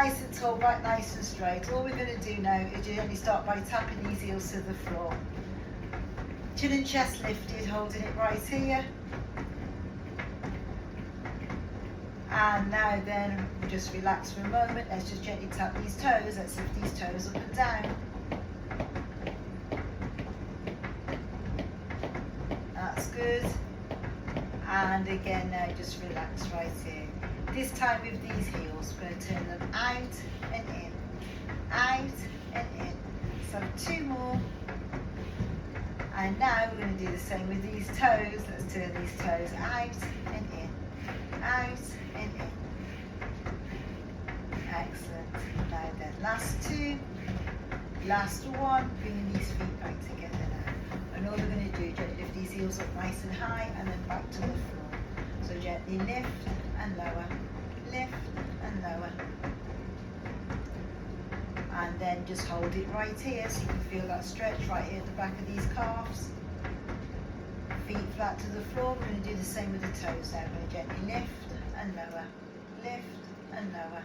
nice and tall, back nice and straight. All we're going to do now is gently start by tapping these heels to the floor. Chin and chest lifted, holding it right here. And now then, just relax for a moment. Let's just gently tap these toes. Let's lift these toes up and down. That's good. And again now, just relax right here. This time with these heels, we're going to turn them out and in, out and in. So 2 more. And now we're going to do the same with these toes. Let's turn these toes out and in, out and in. Excellent. Now then, last 2, last 1. Bringing these feet back together now. And all we're going to do, gently lift these heels up nice and high and then back to the floor. So gently lift and lower, lift and lower. And then just hold it right here so you can feel that stretch right here at the back of these calves. Feet flat to the floor. We're going to do the same with the toes now. We're going to gently lift and lower, lift and lower.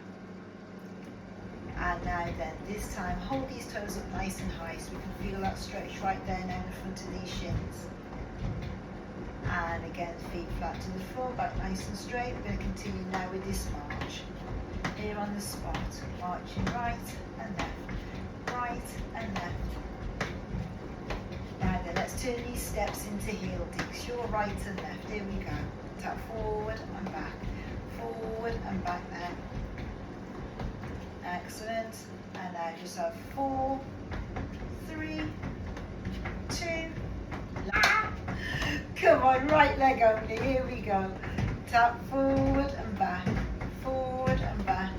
And now then, this time hold these toes up nice and high so we can feel that stretch right there now in the front of these shins. And again, feet flat to the floor, back nice and straight. We're going to continue now with this march. Here on the spot, marching right and left, right and left. Now then, let's turn these steps into heel digs. Your right and left. Here we go. Tap forward and back now. Excellent. And now just have 4, 3, 2. Come on, right leg only. Here we go. Tap forward and back, forward and back.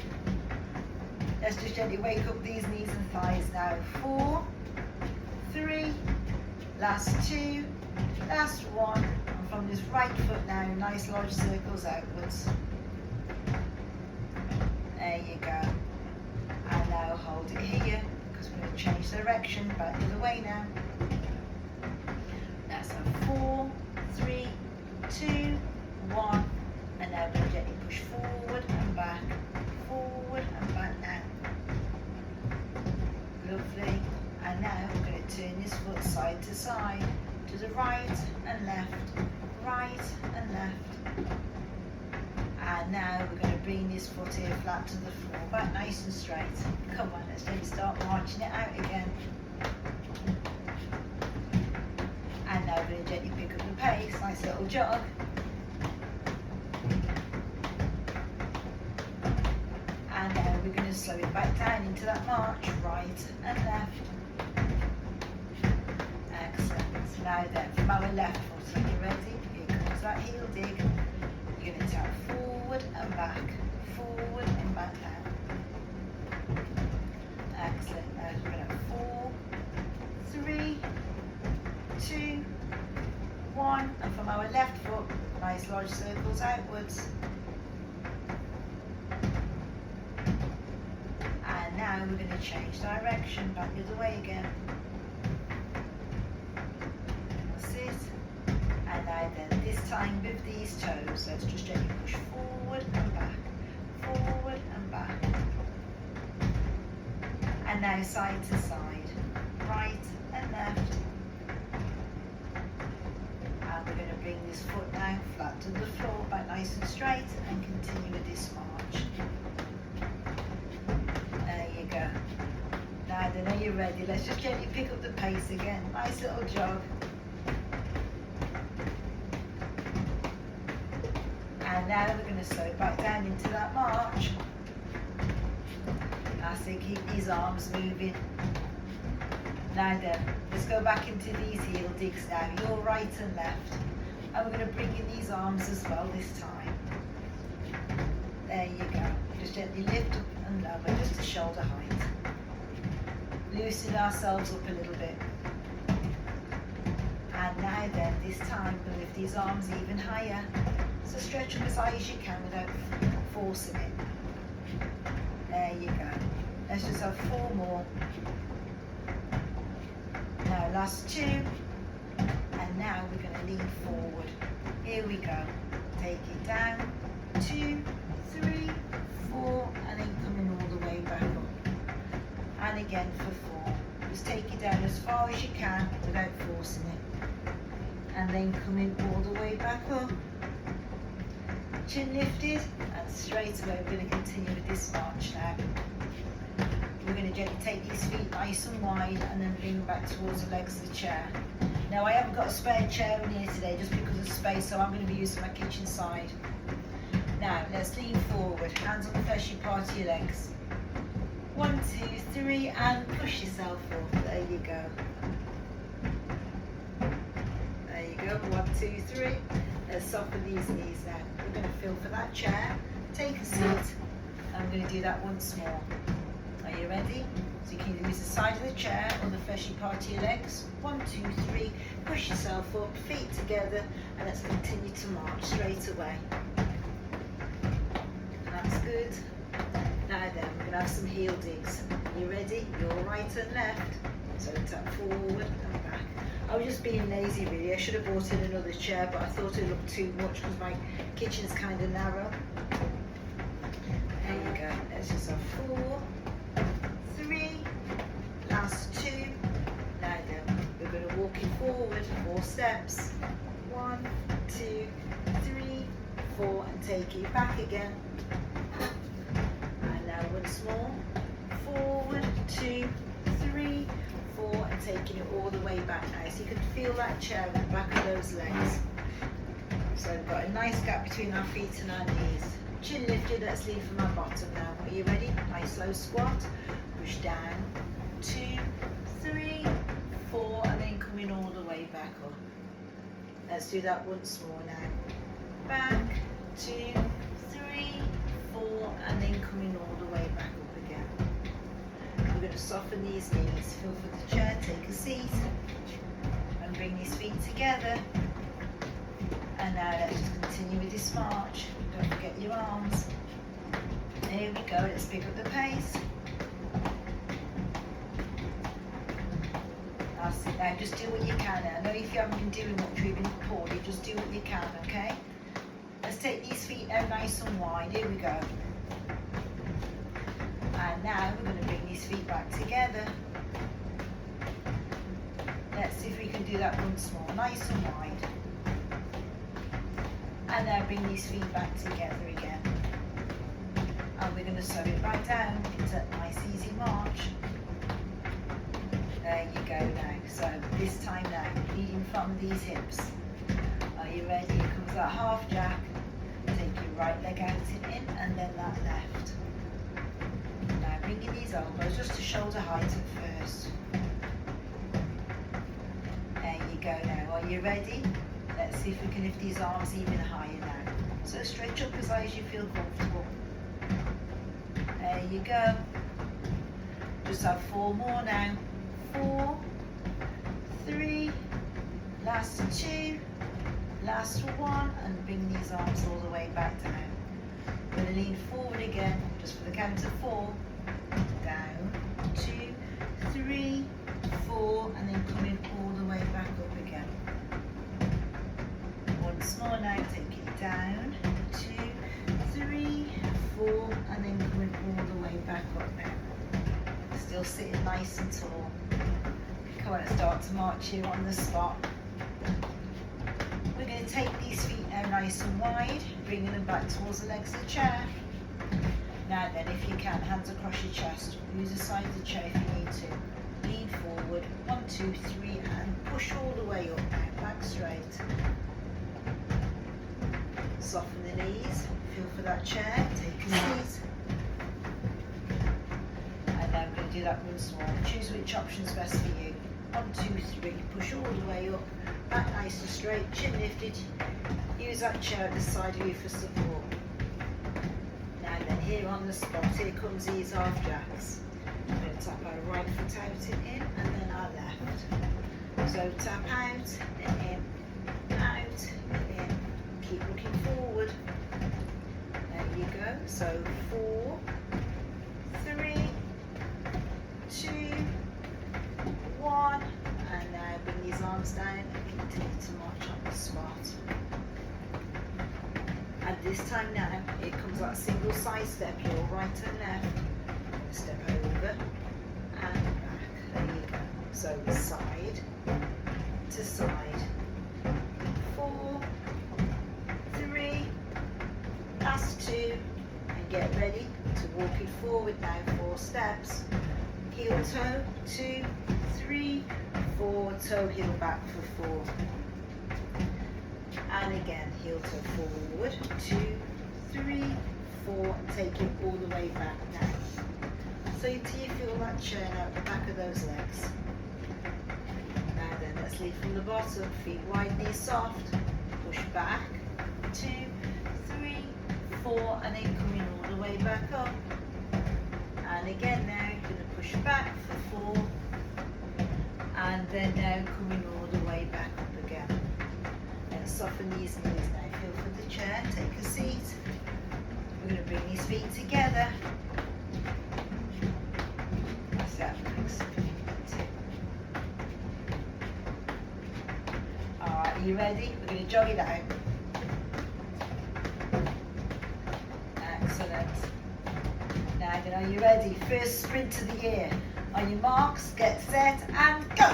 Let's just gently wake up these knees and thighs now. 4, 3, last 2, last 1. And from this right foot now, nice large circles outwards. There you go. And now hold it here because we're going to change direction back the other way now. That's a 4, 3, 2, 1. And now we're going to gently push forward and back now. Lovely. And now we're going to turn this foot side to side, to the right and left, right and left. And now we're going to bring this foot here flat to the floor, back nice and straight. Come on, let's maybe start marching it out again. And now we're going to gently pick up the pace, nice little jog. And now we're going to slow it back down into that march, right and left. Excellent. Now then, from our left foot, are you ready? Here comes that heel dig. You're going to tap forward and back now. Excellent. Now we're going to have 4, 3, 2, 1. And from our left foot, nice large circles outwards. And now we're going to change direction, back the other way again. That's it. And now then, this time with these toes, let's just gently push forward and back, and now side to side, right and left. And we're going to bring this foot now flat to the floor, back nice and straight, and continue with this march. There you go. Now then, are you ready? Let's just gently pick up the pace again. Nice little jog. And now we're going to slow it back down into that march. That's it, keep these arms moving. Now then, let's go back into these heel digs now, your right and left. And we're going to bring in these arms as well this time. There you go. Just gently lift up and lower, just to shoulder height. Loosen ourselves up a little bit. And now then, this time we'll lift these arms even higher. So stretch them as high as you can without forcing it. There you go. Let's just have 4 more. Now last 2. And now we're going to lean forward. Here we go. Take it down. 2, 3, 4, and then coming all the way again for 4. Just take it down as far as you can without forcing it. And then come in all the way back up. Chin lifted, and straight away we're going to continue with this march now. We're going to gently take these feet nice and wide and then bring them back towards the legs of the chair. Now I haven't got a spare chair in here today just because of space, so I'm going to be using my kitchen side. Now let's lean forward, hands on the fleshy part of your legs. 1, 2, 3, and push yourself up. There you go. There you go. 1, 2, 3. Let's soften these knees now. We're going to feel for that chair. Take a seat. And I'm going to do that once more. Are you ready? So you can either use the side of the chair or the fleshy part of your legs. 1, 2, 3. Push yourself up, feet together, and let's continue to march straight away. That's good. Now then, we're going to have some heel digs. Are you ready? Your right and left. So tap forward and back. I was just being lazy really. I should have brought in another chair, but I thought it looked too much because my kitchen's kind of narrow. There you go. Let's just have 4, 3, last 2. Now then, we're going to walk it forward 4 steps. 1, 2, 3, 4, and take it back again. And now once more. Forward, 2, 3, 4, and taking it all the way back now. So you can feel that chair at the back of those legs. So we've got a nice gap between our feet and our knees. Chin lifted, let's lean from our bottom now. Are you ready? Nice slow squat. Push down. 2, 3, 4, and then coming all the way back up. Let's do that once more now. Back, 2, 3, 4, and then coming all the way back up again. We're going to soften these knees. Feel for the chair, take a seat, and bring these feet together. And now let's just continue with this march. Don't forget your arms. There we go, let's pick up the pace. That's it. Now just do what you can. I know if you haven't been doing much, you've been poorly, just do what you can, okay? Let's take these feet out nice and wide. Here we go. And now we're going to bring these feet back together. Let's see if we can do that once more. Nice and wide. And now bring these feet back together again. And we're going to sew it back down into a nice easy march. There you go now. So this time now, leading from these hips. Are you ready? Here comes that half jack. Take your right leg out and in, and then that left. Now bringing these elbows just to shoulder height at first. There you go now. Are you ready? Let's see if we can lift these arms even higher now. So stretch up as high as you feel comfortable. There you go. Just have 4 more now. 4, 3, last 2, last 1, and bring these arms all the way back down. We're going to lean forward again, just for the count of 4. Down, 2, 3, 4, and then coming all the way back up again. Once more now, take it down, 2, 3, 4, and then coming all the way back up now. Still sitting nice and tall. Come on, let's start to march here on the spot. We're going to take these feet now nice and wide, bringing them back towards the legs of the chair. Now then, if you can, hands across your chest. Use the side of the chair if you need to. Lean forward, 1, 2, 3, and push all the way up now, back straight. Soften the knees, feel for that chair, take a seat. And now I'm going to do that once more. Choose which option's best for you. 1, 2, 3, push all the way up, back nice and straight, chin lifted. Use that chair at the side of you for support. Now then, here on the spot, here comes these half jacks. I'm going to tap our right foot out and in, and then our left. So tap out and in, out and in. Keep looking forward. There you go. So 4, 3, 2, 1, and now bring these arms down and continue to march on the spot. And this time now, it comes that single side step, your right and left. Step over and So side to side. 4, 3, last 2, and get ready to walk it forward now, 4 steps. Heel toe, 2, 3, 4, toe heel back for 4. And again, heel toe forward, 2, 3, 4, and take it all the way back now. So until you feel that churn out the back of those legs. Now then, let's lead from the bottom, feet wide, knees soft, push back, 2, 3, 4, and then coming all the way back up. And again now, you're going to push back for 4, and then now coming all the way back up again. And soften these knees now, feel for the chair, take a seat. We're going to bring these feet together. That's that, thanks. Alright, are you ready? We're going to jog it out. Excellent. Now then, are you ready? First sprint of the year. On your marks, get set and go!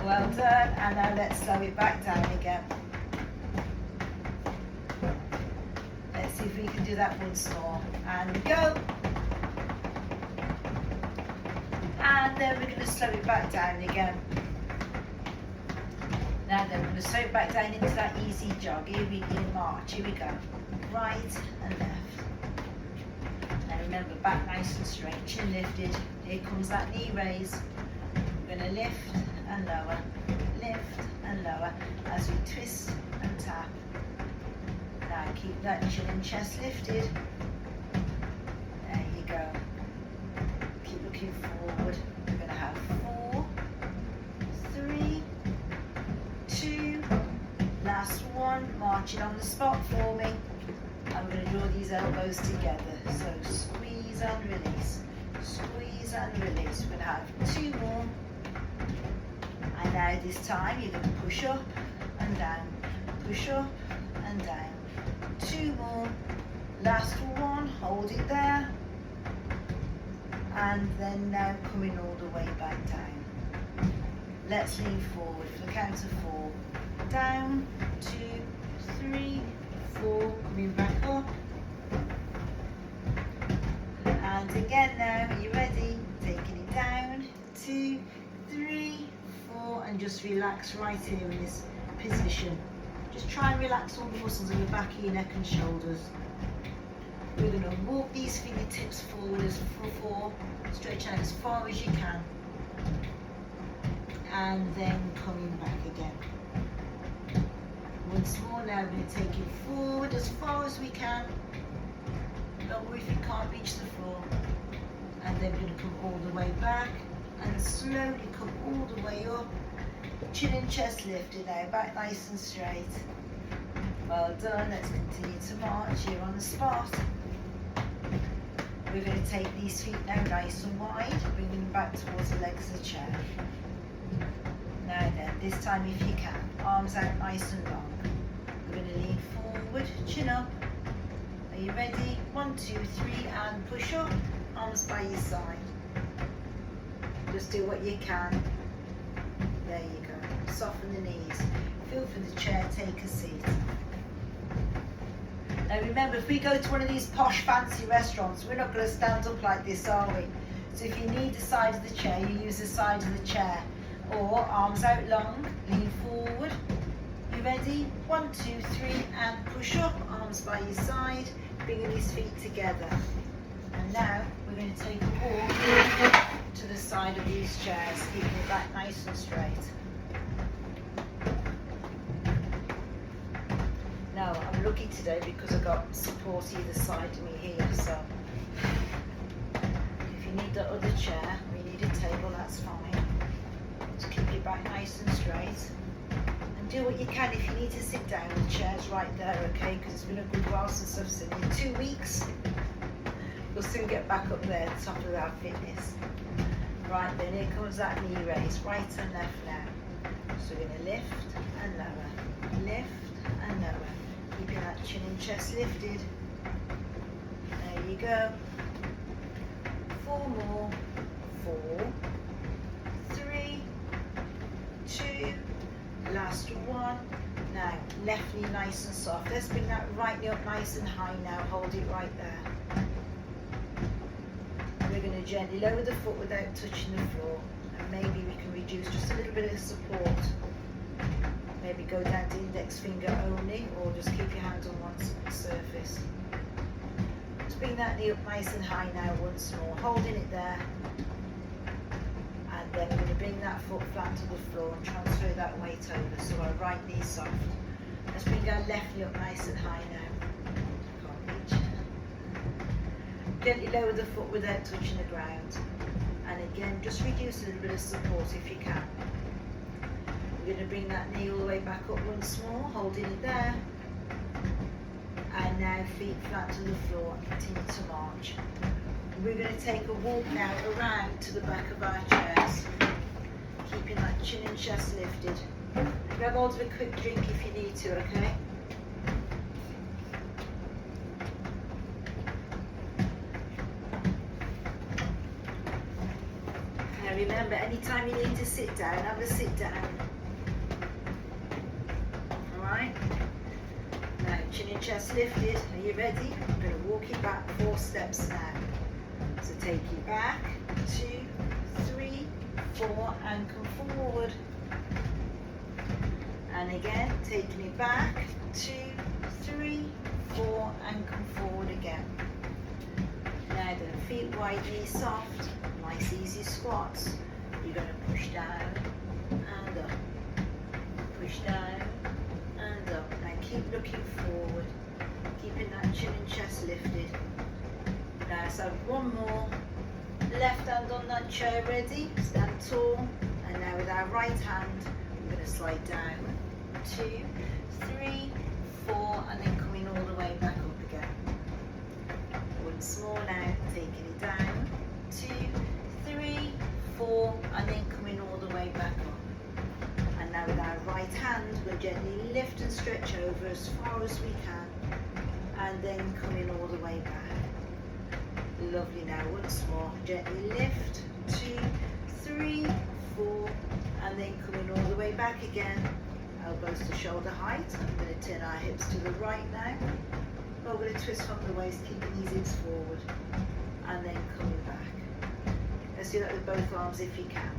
Well done, and now let's slow it back down again. Let's see if we can do that once more. And go! And then we're going to slow it back down again. Now then, we're going to slow it back down into that easy jog. Here we go, march, here we go. Right and left. Now remember, back nice and straight, chin lifted. Here comes that knee raise. We're going to lift and lower, lift and lower as we twist and tap. Now keep that chin and chest lifted. There you go. Keep looking forward. We're going to have 4, 3, 2, last 1. March it on the spot for me. And we're going to draw these elbows together. So squeeze and release, squeeze and release. We're going to have 2 more. And now this time you're going to push up and down, push up and down. 2 more. Last 1, hold it there. And then now coming all the way back down. Let's lean forward for the count of 4. Down, 2, 3, 4, coming back up. And again now, are you ready? Taking it down, 2, 3, 4, and just relax right here in this position. Just try and relax all the muscles in the back of your neck and shoulders. We're going to walk these fingertips forward as for 4, stretch out as far as you can, and then coming back again. Once more now, we're going to take it forward as far as we can. Don't worry if you can't reach the floor. And then we're going to come all the way back and slowly come all the way up. Chin and chest lifted now, back nice and straight. Well done, let's continue to march here on the spot. We're going to take these feet now nice and wide, bringing them back towards the legs of the chair. Now then, this time if you can, arms out nice and long. We're going to lean forward, chin up. Are you ready? 1, 2, 3, and push up, arms by your side. Just do what you can. There you go. Soften the knees. Feel for the chair, take a seat. Now remember, if we go to one of these posh fancy restaurants, we're not going to stand up like this, are we? So if you need the side of the chair, you use the side of the chair. Or arms out long, lean forward. You ready? 1, 2, 3, and push up, arms by your side, bringing these feet together. And now we're going to take a walk to the side of these chairs, keeping it back nice and straight. Now I'm lucky today because I've got support either side of me here, so if you need the other chair or you need a table, that's fine. Just keep your back nice and straight. And do what you can. If you need to sit down, the chair's right there, okay? Because it's been a good while since I've seen you. 2 weeks. We'll soon get back up there, top of our fitness. Right then, here comes that knee raise, right and left now. So we're going to lift and lower, lift and lower. Keeping that chin and chest lifted. There you go. 4 more, 4, 3, 2, last one. Now, left knee nice and soft. Let's bring that right knee up nice and high now. Hold it right there. We're going to gently lower the foot without touching the floor. And maybe we can reduce just a little bit of support. Maybe go down to index finger only, or just keep your hands on one surface. Just bring that knee up nice and high now once more. Holding it there. And then we're going to bring that foot flat to the floor and transfer that weight over, so our right knee soft. Let's bring our left knee up nice and high now. Can't reach. Gently lower the foot without touching the ground. And again, just reduce a little bit of support if you can. We're going to bring that knee all the way back up once more, holding it there. And now feet flat to the floor and continue to march. We're going to take a walk now around to the back of our chairs, keeping that chin and chest lifted. Grab hold of a quick drink if you need to, okay? Now remember, anytime you need to sit down, have a sit down. Alright? Now, chin and chest lifted. Are you ready? I'm going to walk you back 4 steps now. So take you back, 2, 3, 4, and come forward. And again, taking it back, 2, 3, 4, and come forward again. Now then, feet wide, knees soft, nice easy squats. You're going to push down and up, push down and up. Now keep looking forward, keeping that chin and chest lifted. Now, so one more. Left hand on that chair, ready? Stand tall. And now with our right hand, we're going to slide down. 2, 3, 4, and then coming all the way back up again. Once more now, taking it down. 2, 3, 4, and then coming all the way back up. And now with our right hand, we'll gently lift and stretch over as far as we can. And then coming all the way back. Lovely. Now once more, gently lift, 2, 3, 4, and then coming all the way back again. Elbows to shoulder height. I'm going to turn our hips to the right now. We're going to twist from the waist, keeping these hips forward, and then coming back. Let's do that with both arms if you can.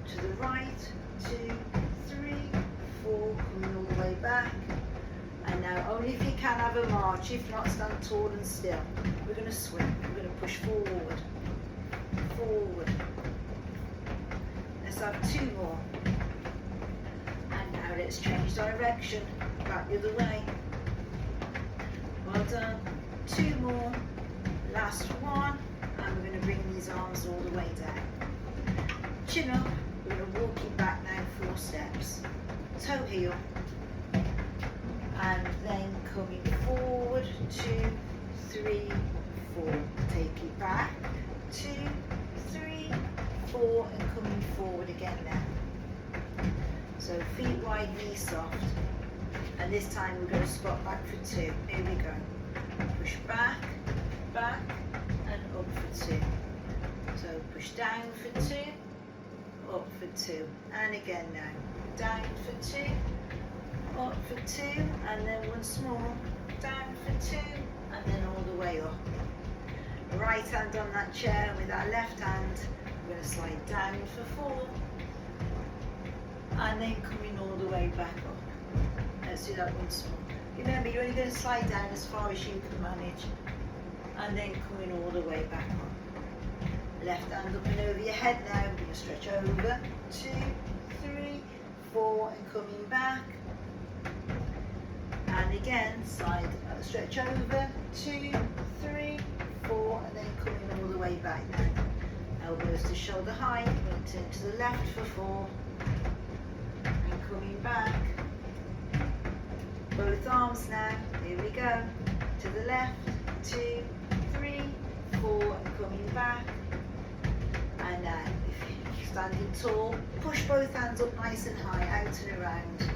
To the right, 2, 3, 4, coming all the way back. And now only if you can have a march, if not stand tall and still. We're going to swing, we're going to push forward, forward. Let's have 2 more. And now let's change direction, back the other way. Well done. 2 more, last one. And we're going to bring these arms all the way down. Chin up, we're going to walk you back now 4 steps. Toe heel. And then coming forward, 2, 3, 4. Take it back, 2, 3, 4, and coming forward again now. So feet wide, knees soft. And this time we're going to squat back for 2. Here we go. Push back, back, and up for 2. So push down for 2, up for 2. And again now. Down for 2. Up for 2, and then once more, down for 2, and then all the way up. Right hand on that chair, with our left hand, we're going to slide down for 4, and then coming all the way back up. Let's do that once more. Remember, you're only going to slide down as far as you can manage, and then coming all the way back up. Left hand up and over your head now, we're going to stretch over, 2, 3, 4, and coming back. And again, side stretch over, 2, 3, 4, and then coming all the way back now. Elbows to shoulder height, we're going to turn to the left for 4, and coming back. Both arms now, here we go. To the left, 2, 3, 4, and coming back. And now, if you're standing tall, push both hands up nice and high, out and around.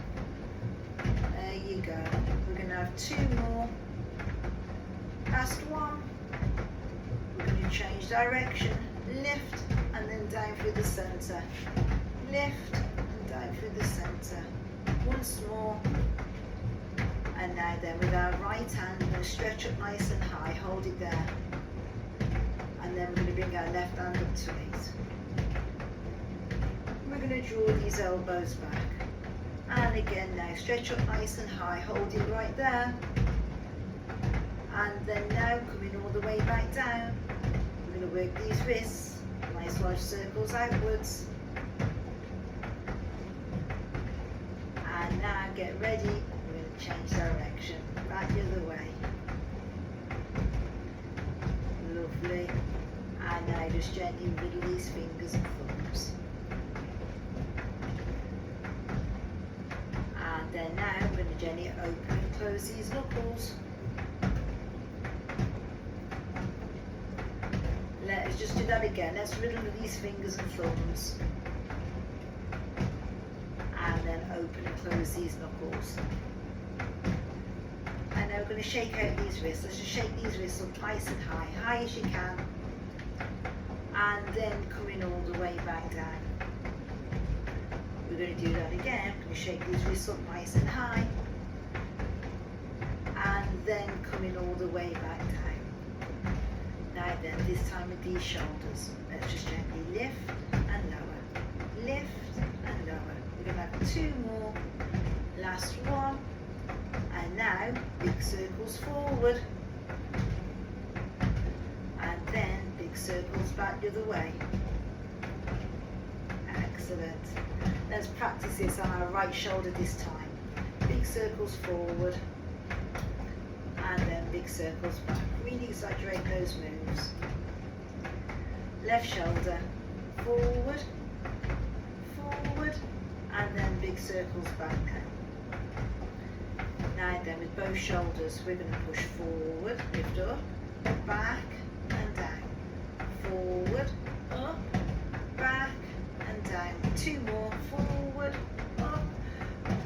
There you go. We're going to have 2 more. Last one. We're going to change direction, lift and then down through the centre. Lift and down through the centre. Once more. And now then with our right hand, we're going to stretch up nice and high, hold it there. And then we're going to bring our left hand up to it. We're going to draw these elbows back. And again now, stretch up nice and high, hold it right there. And then now, coming all the way back down, we're going to work these wrists, nice large circles outwards. And now get ready, we're going to change direction, back the other way. Lovely. And now just gently wiggle these fingers and thumbs. And then now we're going to gently open and close these knuckles. Let's just do that again. Let's wiggle these fingers and thumbs. And then open and close these knuckles. And now we're going to shake out these wrists. Let's just shake these wrists up nice and high, high as you can. And then coming all the way back down. We're going to do that again. We're going to shake these wrists up nice and high. And then coming all the way back down. Now then, this time with these shoulders, let's just gently lift and lower, lift and lower. We're going to have two more, last one, and now big circles forward, and then big circles back the other way. Excellent. Let's practice this on our right shoulder this time. Big circles forward, and then big circles back. Really exaggerate those moves. Left shoulder, forward, forward, and then big circles back now. Now then, with both shoulders, we're going to push forward, lift up, back and down. Forward, up, back and down. Two more, forward, up,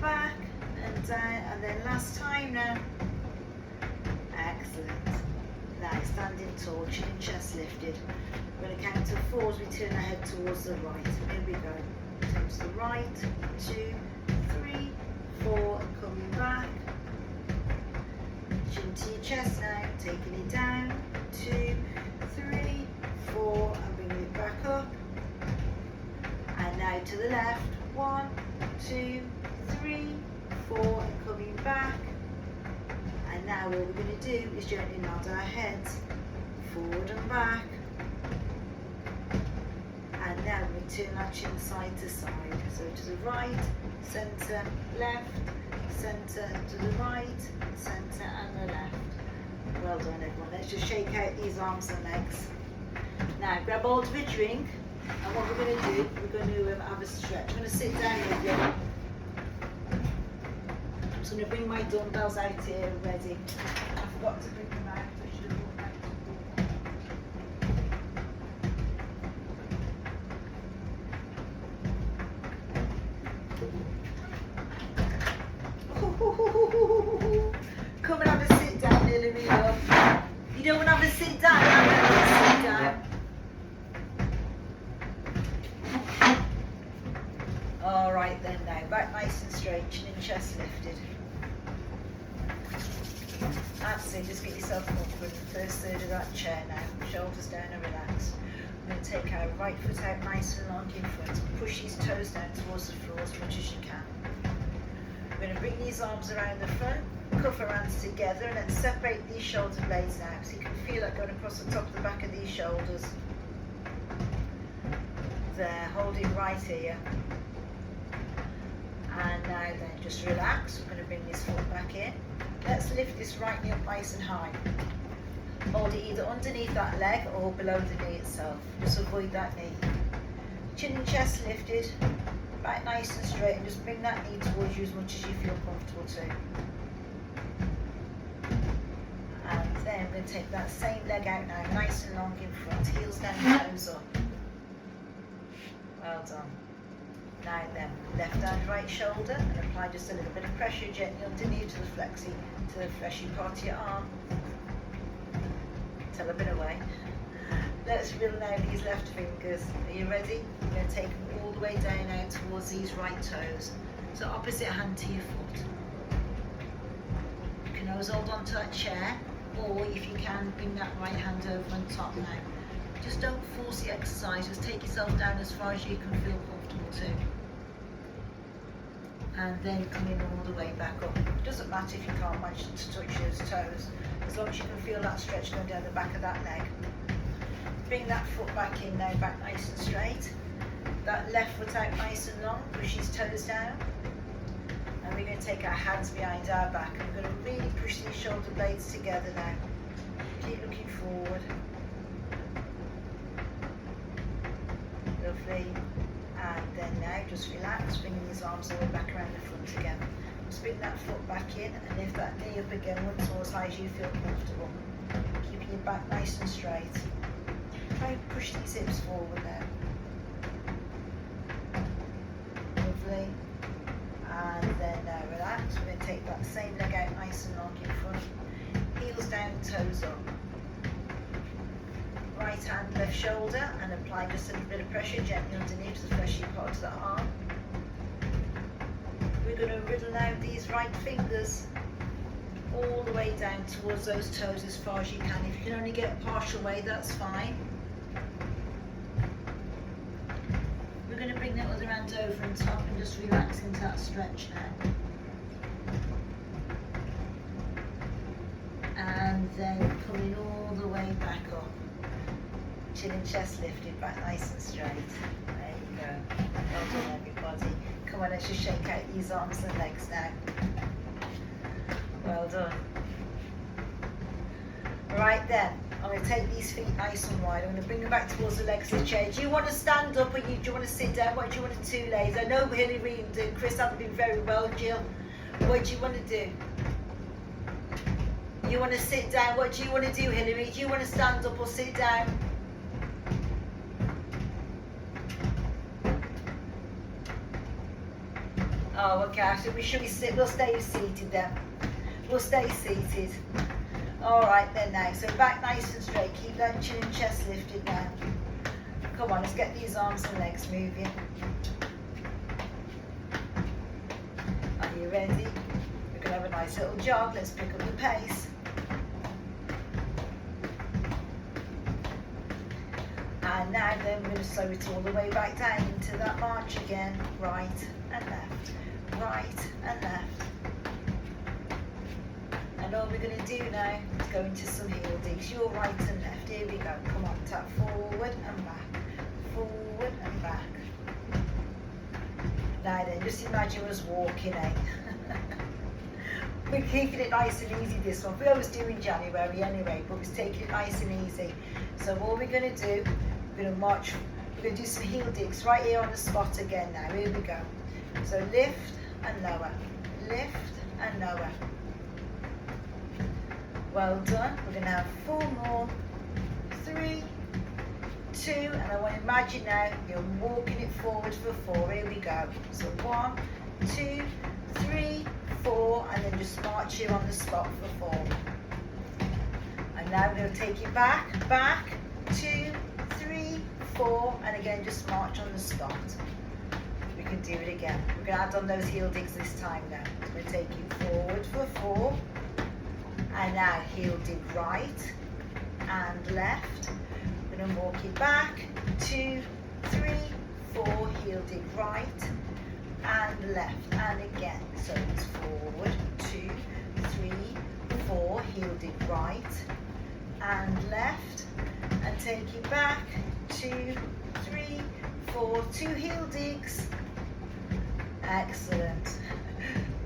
back and down. And then last time now. Excellent. Now standing tall, chin and chest lifted. We're going to count to 4 as we turn our head towards the right. Here we go. Turn to the right, 2, 3, 4, and coming back. Chin to your chest now, taking it down, 2, 3, 4, and bringing it back up. And now to the left, 1, 2, 3, 4, and coming back. And now what we're going to do is gently nod our heads forward and back. And now we turn our chin side to side. So to the right, centre, left, centre, to the right, centre and the left. Well done everyone. Let's just shake out these arms and legs. Now grab hold of a drink, and what we're going to do, we're going to have a stretch. I'm going to sit down with you. I'm just going to bring my dumbbells out here ready. I forgot to bring them out. I should have brought them out. Come and have a sit down, Hillary, love. You don't want to have a sit down, have a sit down. Alright then now, back nice and straight, chin and chest lifted. That's it, just get yourself upward, the first third of that chair now, shoulders down and relax. We're going to take our right foot out nice and long in front, push these toes down towards the floor as much as you can. We're going to bring these arms around the front, cuff our hands together, and then separate these shoulder blades out so you can feel that going across the top of the back of these shoulders. There, hold it right here. And now then, just relax. We're going to bring this foot back in. Let's lift this right knee up nice and high. Hold it either underneath that leg or below the knee itself. Just avoid that knee. Chin and chest lifted. Back nice and straight, and just bring that knee towards you as much as you feel comfortable to. And then we're going to take that same leg out now, nice and long in front, heels down, toes up. Well done. Now then, left hand, right shoulder, and apply just a little bit of pressure gently underneath to the fleshy part of your arm. Tell a bit away. Let's reel now these left fingers. Are you ready? We're going to take them all the way down now towards these right toes. So opposite hand to your foot. You can always hold on to that chair, or if you can, bring that right hand over on top now. Just don't force the exercise, just take yourself down as far as you can feel comfortable too. And then coming all the way back up. It doesn't matter if you can't manage to touch those toes, as long as you can feel that stretch going down the back of that leg. Bring that foot back in now, back nice and straight. That left foot out nice and long, push his toes down. And we're going to take our hands behind our back and we're going to really push these shoulder blades together now. Keep looking forward. Lovely. And then now just relax, bringing these arms all the way back around the front again. Just bring that foot back in and lift that knee up again once more as high as you feel comfortable. Keeping your back nice and straight. Try and push these hips forward now. Lovely. And then now relax. We're going to take that same leg out nice and long in front. Heels down, toes up. Right hand, left shoulder, and apply just a little bit of pressure gently underneath the fleshy part of the arm. We're going to riddle out these right fingers all the way down towards those toes as far as you can. If you can only get a partial way, that's fine. We're going to bring that other hand over on top and just relax into that stretch now. And then coming all the way back up. Chin and chest lifted back nice and straight. There you go. Well done everybody. Come on, let's just shake out these arms and legs now. Well done. Right then, I'm going to take these feet nice and wide. I'm going to bring them back towards the legs of the chair. Do you want to stand up or do you want to sit down? What do you want to do, ladies? I know Hilary and Chris haven't been very well, Jill. What do you want to do? You want to sit down? What do you want to do, Hilary? Do you want to stand up or sit down? Oh, okay, so should we sit? We'll stay seated then. We'll stay seated. All right then now. So back nice and straight. Keep that chin and chest lifted now. Come on, let's get these arms and legs moving. Are you ready? We're going to have a nice little jog. Let's pick up the pace. And now then we're going to slow it all the way back down into that march again. Right and left. Right and left. And all we're going to do now is go into some heel digs. Your right and left. Here we go. Come on, tap forward and back. Forward and back. Now then, just imagine us walking, eh? We're keeping it nice and easy this one. We always do in January anyway, but we're taking it nice and easy. So what we're going to do, we're going to march, we're going to do some heel digs right here on the spot again now. Here we go. So lift and lower, lift and lower. Well done. We're going to have 4 more. 3, 2, and I want to imagine now you're walking it forward for 4. Here we go. So 1, 2, 3, 4, and then just march here on the spot for 4. And now we're going to take it back, back, 2, 3, 4, and again just march on the spot. We can do it again. We're going to add on those heel digs this time now. So we're taking forward for 4, and now heel dig right and left. We're going to walk it back, 2, 3, 4, heel dig right and left, and again. So it's forward, 2, 3, 4, heel dig right and left, and take it back, 2, 3, 4, 2 heel digs. Excellent.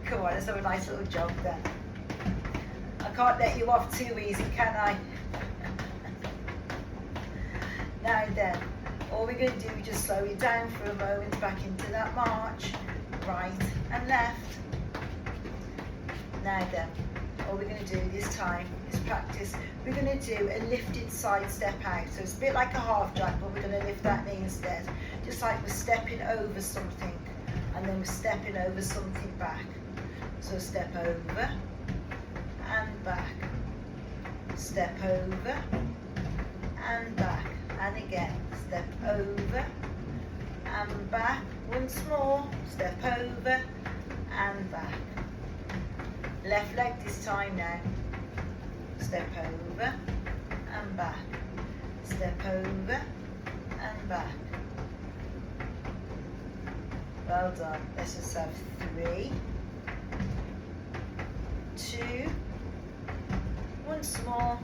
Come on, let's have a nice little jog then. I can't let you off too easy, can I? Now then, all we're going to do is just slow it down for a moment back into that march, right and left. Now then, all we're going to do this time is practice. We're going to do a lifted side step out. So it's a bit like a half jack, but we're going to lift that knee instead. Just like we're stepping over something, and then we're stepping over something back. So step over and back. Step over and back. and again, step over and back. Once more, step over and back. Left leg this time now. Step over and back. Step over and back. Well done. Let's just have 3, 2, once more.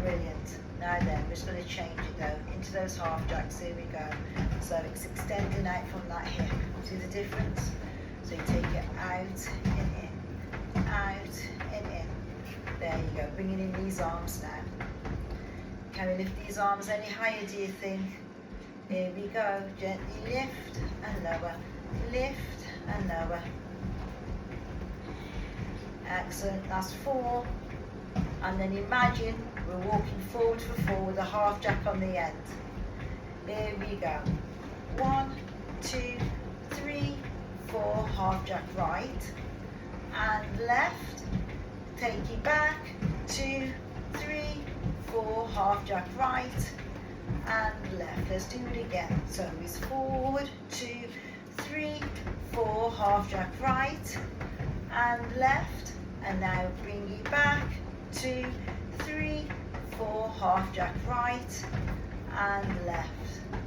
Brilliant. Now then, we're just going to change it though into those half jacks. Here we go. So it's extending out from that hip. See the difference? So you take it out and in, out and in. There you go. Bringing in these arms now. Can we lift these arms any higher, do you think? Here we go. Gently lift and lower. Lift and lower. Excellent. That's 4. And then imagine we're walking forward for 4 with a half jack on the end. Here we go. 1, 2, 3, 4, half jack right and left. Take it back. 2, 3, 4, half jack right and left. Let's do it again. So it's forward, 2, 3, 4, half jack right and left. And now bring it back. 2, 3, 4, half jack right and left.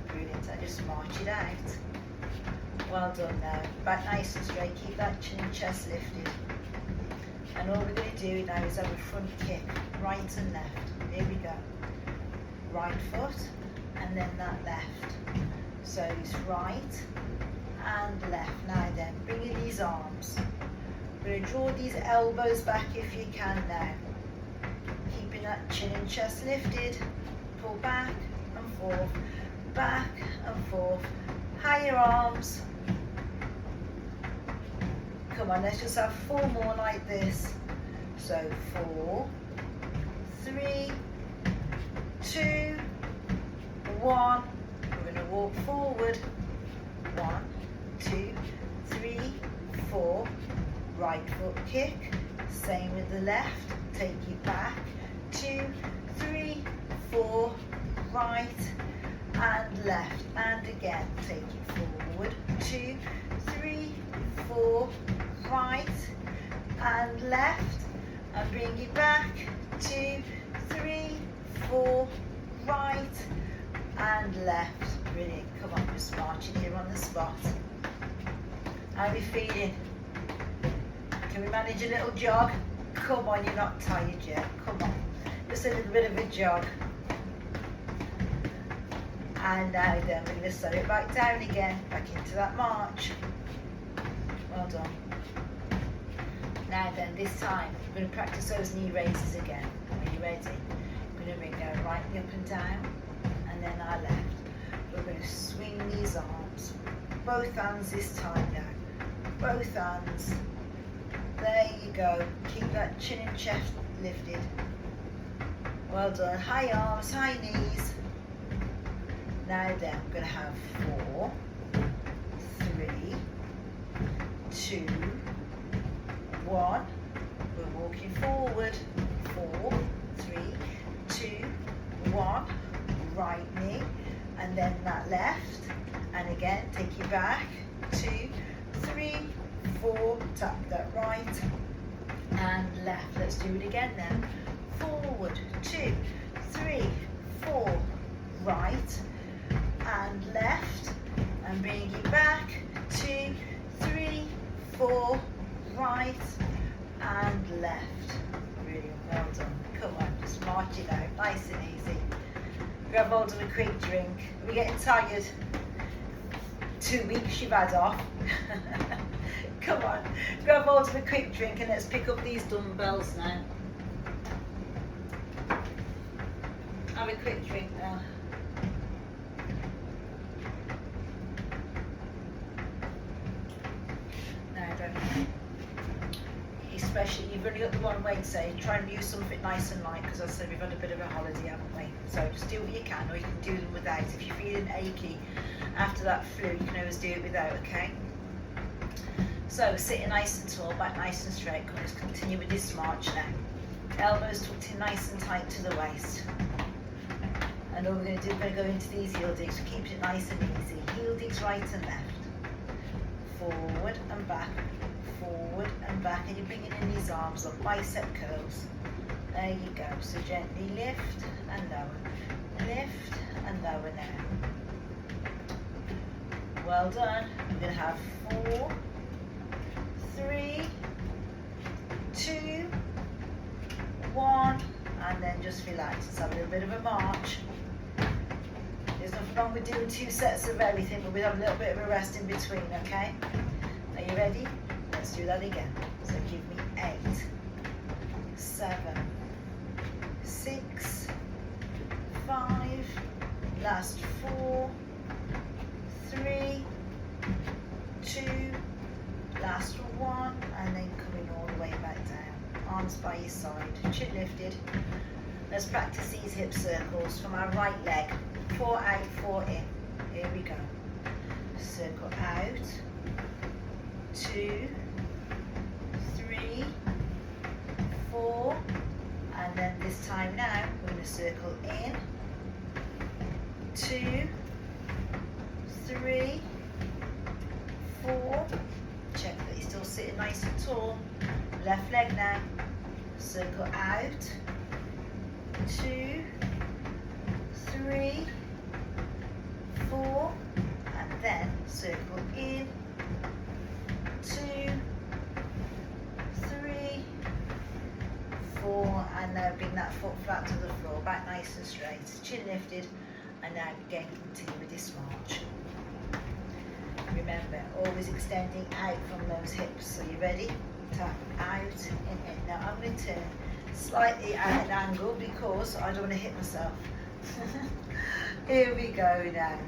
Brilliant. I just march it out. Well done now. Back nice and straight. Keep that chin and chest lifted. And all we're going to do now is have a front kick, right and left. Here we go. Right foot and then that left. So it's right and left. Now then, bring in these arms. We're going to draw these elbows back if you can now. Keeping that chin and chest lifted. Pull back and forth, back and forth. Higher arms. Come on, let's just have 4 more like this. So 4, 3, 2, 1. We're going to walk forward. 1, 2, 3, 4. Right foot kick. Same with the left. Take it back. 2, 3, 4. Right and left. And again, take it forward. 2, 3, 4. Right and left. And bring it back. 2, 3, 4. Right and left. Brilliant. Come on, just marching here on the spot. How are we feeling? Can we manage a little jog? Come on, you're not tired yet. Come on. Just a little bit of a jog. And now then, we're going to slow it back down again, back into that march. Well done. Now then, this time, we're going to practice those knee raises again. Are you ready? We're going to bring our right knee up and down, and then our left. We're going to swing these arms. Both hands this time now. Both hands. There you go. Keep that chin and chest lifted. Well done. High arms, high knees. Now then, we're going to have 4, 3, 2, 1. We're walking forward. 4, 3, 2, 1. Right knee. And then that left. And again, take it back. 2, 3, 4. Tap that right. And left. Let's do it again then. Forward. 2, 3, 4. Right. And left, and bring it back. 2, 3, 4, right and left. Really well done. Come on, just march it out, nice and easy. Grab hold of a quick drink. Are we getting tired? 2 weeks you've had off. Come on, grab hold of a quick drink and let's pick up these dumbbells now. Have a quick drink now. Especially, you've only got the one weight, so try and use something nice and light, because as I said, we've had a bit of a holiday, haven't we? So just do what you can, or you can do them without. If you're feeling achy after that flu, you can always do it without, okay? So sitting nice and tall, back nice and straight. Come on, just continue with this march now. Elbows tucked in nice and tight to the waist. And all we're going to do, we're going to go into these heel digs, keep it nice and easy. Heel digs right and left. Forward and back, and you're bringing in these arms up, bicep curls. There you go. So gently lift and lower, lift and lower now. Well done. We're going to have 4, 3, 2, 1, and then just relax. Let's have a little bit of a march. There's nothing wrong with doing 2 sets of everything, but we'll have a little bit of a rest in between, okay? Are you ready? Let's do that again. So give me 8, 7, 6, 5, last 4, 3, 2, last 1, and then coming all the way back down. Arms by your side, chin lifted. Let's practice these hip circles from our right leg. 4 out, 4 in. Here we go. Circle out, 2, 3, 4, and then this time now we're going to circle in, 2, 3, 4. Check that you're still sitting nice and tall. Left leg now. Circle out, 2, 3, 4, and then circle in, 2, 3, 4, and now bring that foot flat to the floor, back nice and straight, chin lifted, and now again continue with this march. Remember, always extending out from those hips. So you ready? Tap out and in. Now I'm going to turn slightly at an angle because I don't want to hit myself. Here we go now.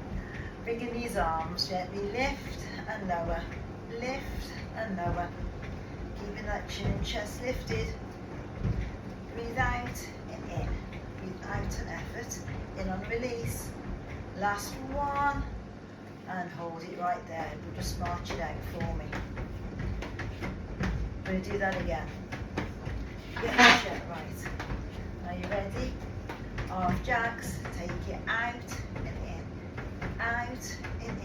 Bringing these arms gently, lift and lower, lift and lower. Keeping that chin and chest lifted. Breathe out and in. Breathe out an effort. In on release. Last one. And hold it right there. But just march it out for me. I'm going to do that again. Get the check right. Are you ready? Half jacks. Take it out and in. Out and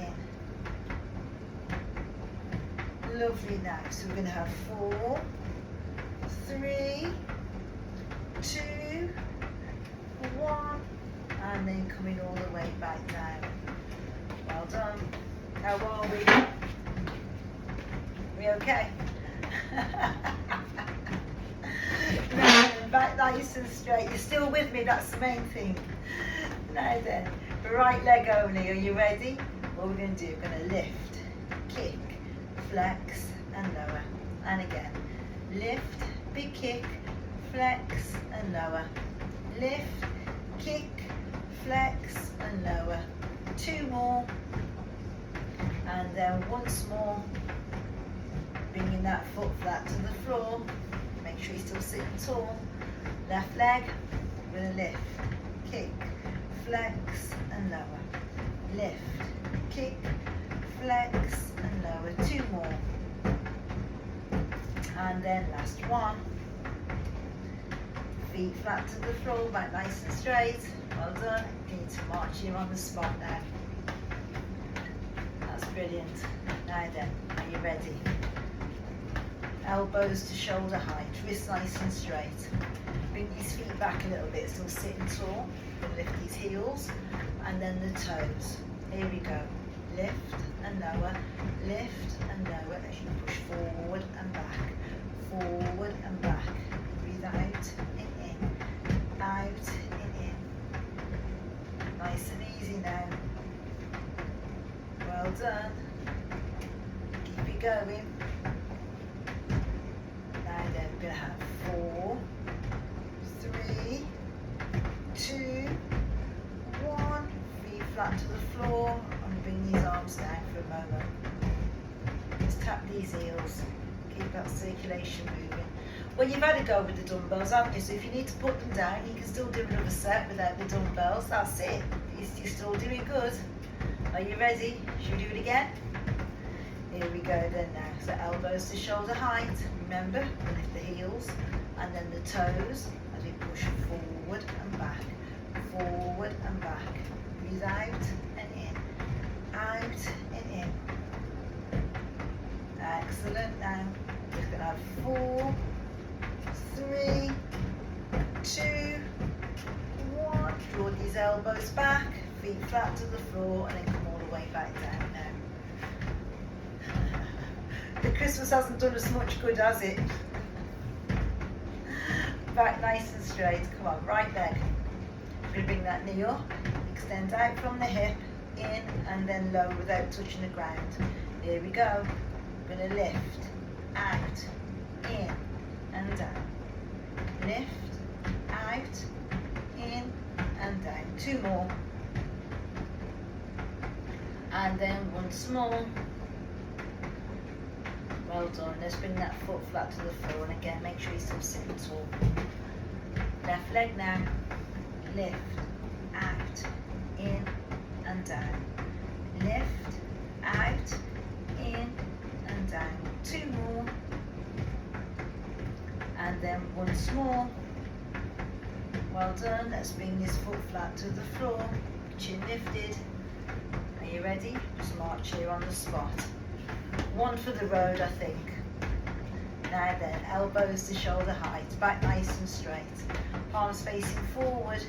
in. Lovely now. So we're going to have 4, 3, 2, 1, and then coming all the way back down. Well done. How are we? We okay? Back nice and straight. You're still with me, that's the main thing. Now then, right leg only. Are you ready? What we're going to do, we're going to lift, kick, flex, and lower. And again, lift, big kick, flex, and lower. Lift, kick, flex, and lower. 2 more, and then once more, bringing that foot flat to the floor. Make sure you're still sitting tall. Left leg, we're going to lift, kick, flex, and lower. Lift, kick, flex, and lower. 2 more, and then last one. Feet flat to the floor, back nice and straight. Well done. You need to march here on the spot now. That's brilliant. Now then, are you ready? Elbows to shoulder height, wrists nice and straight. Bring these feet back a little bit, still sitting tall. And lift these heels, and then the toes. Here we go. Lift and lower, lift and lower as you push forward and back, forward and back. Breathe out and in, out and in. Nice and easy now. Well done. Keep it going. Now then, we're going to have 4, 3, 2, 1. Feet flat to the floor. And bring these arms down for a moment. Just tap these heels. Keep that circulation moving. Well, you've had a go with the dumbbells, haven't you? So if you need to put them down, you can still do another set without the dumbbells. That's it. You're still doing good. Are you ready? Should we do it again? Here we go then now. So elbows to shoulder height. Remember, lift the heels and then the toes as we push forward and back, forward and back. Breathe out and in. Out and in. Excellent. Now we're going to have 4, 3, 2, 1. Draw these elbows back, feet flat to the floor, and then come all the way back down now. The Christmas hasn't done us much good, has it? Back nice and straight. Come on, right leg. We're going to bring that knee up, extend out from the hip, in and then low without touching the ground. Here we go. We're going to lift, out, in and down. Lift, out, in and down. 2 more. And then once more. Well done. Let's bring that foot flat to the floor, and again make sure you're still sitting tall. Left leg now. Lift, out, in and down. Lift, out, in and down. 2 more. And then once more. Well done. Let's bring this foot flat to the floor. Chin lifted. Are you ready? Just march here on the spot. 1 for the road, I think. Now then, elbows to shoulder height, back nice and straight. Palms facing forward,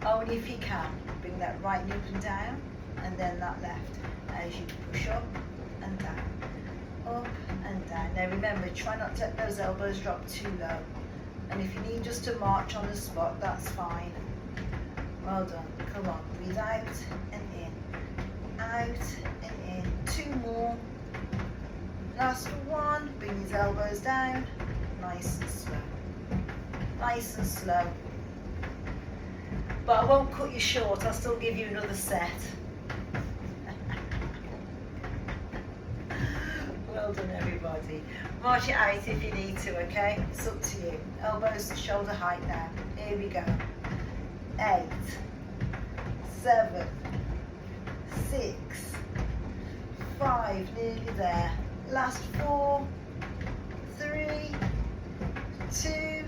only if you can. Bring that right knee up and down, and then that left. As you push up and down, up and down. Now remember, try not to let those elbows drop too low. And if you need just to march on the spot, that's fine. Well done. Come on, breathe out and in. Out and in. 2 more. Last 1, bring these elbows down, nice and slow. Nice and slow. But I won't cut you short, I'll still give you another set. Well done everybody. March it out if you need to, okay? It's up to you. Elbows to shoulder height now. Here we go. 8, 7, 6, 5, nearly there. Last 4, 3, 2,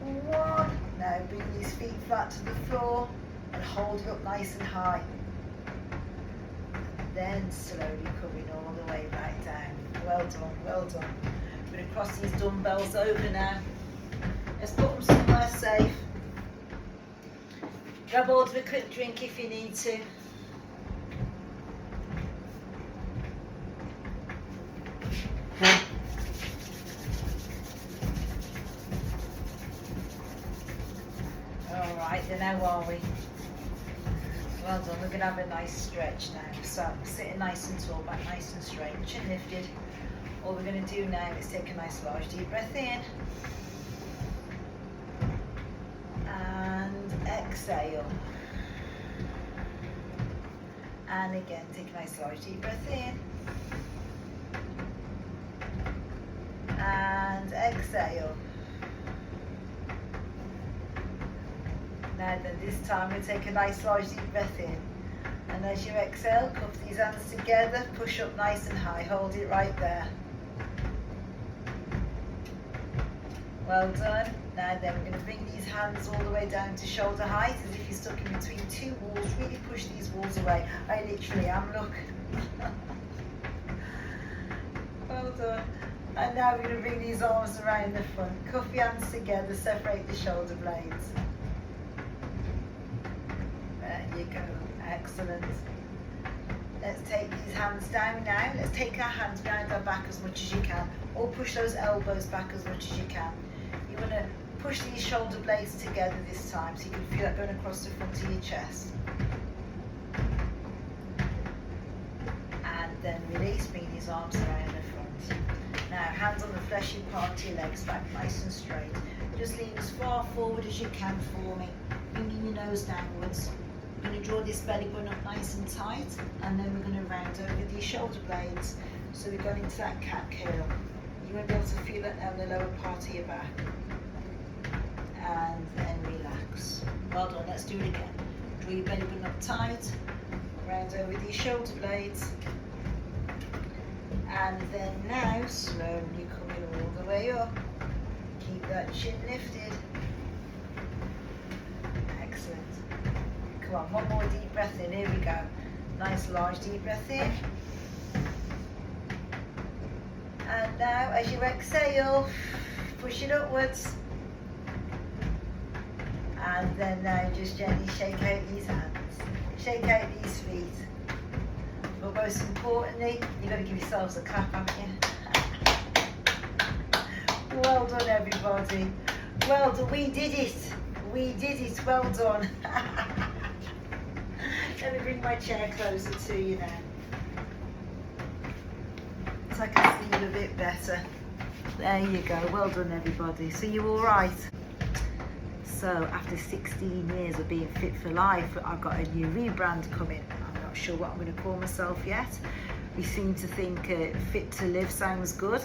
1. Now bring these feet flat to the floor and hold it up nice and high. Then slowly coming all the way back down. Well done, well done. I'm going to cross these dumbbells over now. Let's put them somewhere safe. Grab hold of a quick drink if you need to. Alright, then how are we? Well done, we're going to have a nice stretch now. So, sitting nice and tall, back nice and straight, chin lifted. All we're going to do now is take a nice large deep breath in. And exhale. And again, take a nice large deep breath in. And exhale. Now then, this time we'll take a nice large deep breath in. And as you exhale, cup these hands together, push up nice and high, hold it right there. Well done. Now then, we're going to bring these hands all the way down to shoulder height, as if you're stuck in between 2 walls. Really push these walls away. I literally am, look. Well done. And now we're going to bring these arms around the front. Cuff your hands together, separate the shoulder blades. There you go. Excellent. Let's take these hands down now. Let's take our hands behind our back as much as you can. Or push those elbows back as much as you can. You want to push these shoulder blades together this time so you can feel that going across the front of your chest. And then release, bring these arms around the front. Now, hands on the fleshy part of your legs, back nice and straight. Just lean as far forward as you can for me, bringing your nose downwards. We're going to draw this belly button up nice and tight, and then we're going to round over these shoulder blades. So we're going into that cat curl. You won't be able to feel it down the lower part of your back. And then relax. Well done, let's do it again. Draw your belly button up tight, round over these shoulder blades. And then now, slowly coming all the way up. Keep that chin lifted. Excellent. Come on, one more deep breath in. Here we go. Nice large deep breath in. And now as you exhale, push it upwards. And then now just gently shake out these hands. Shake out these feet. But most importantly, you've got to give yourselves a clap, haven't you? Well done, everybody. Well done. We did it. We did it. Well done. Let me bring my chair closer to you now, so I can see you a bit better. There you go. Well done, everybody. So you all right? So after 16 years of being fit for life, I've got a new rebrand coming. I'm not sure what I'm going to call myself yet. We seem to think Fit to Live sounds good.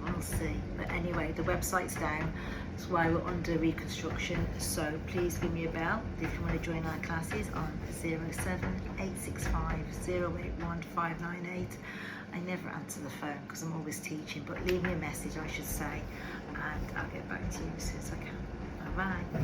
We'll see. But anyway, the website's down. That's why we're under reconstruction. So please give me a bell if you want to join our classes on 07865 081 598. I never answer the phone because I'm always teaching, but leave me a message, I should say, and I'll get back to you as soon as I can. Bye-bye.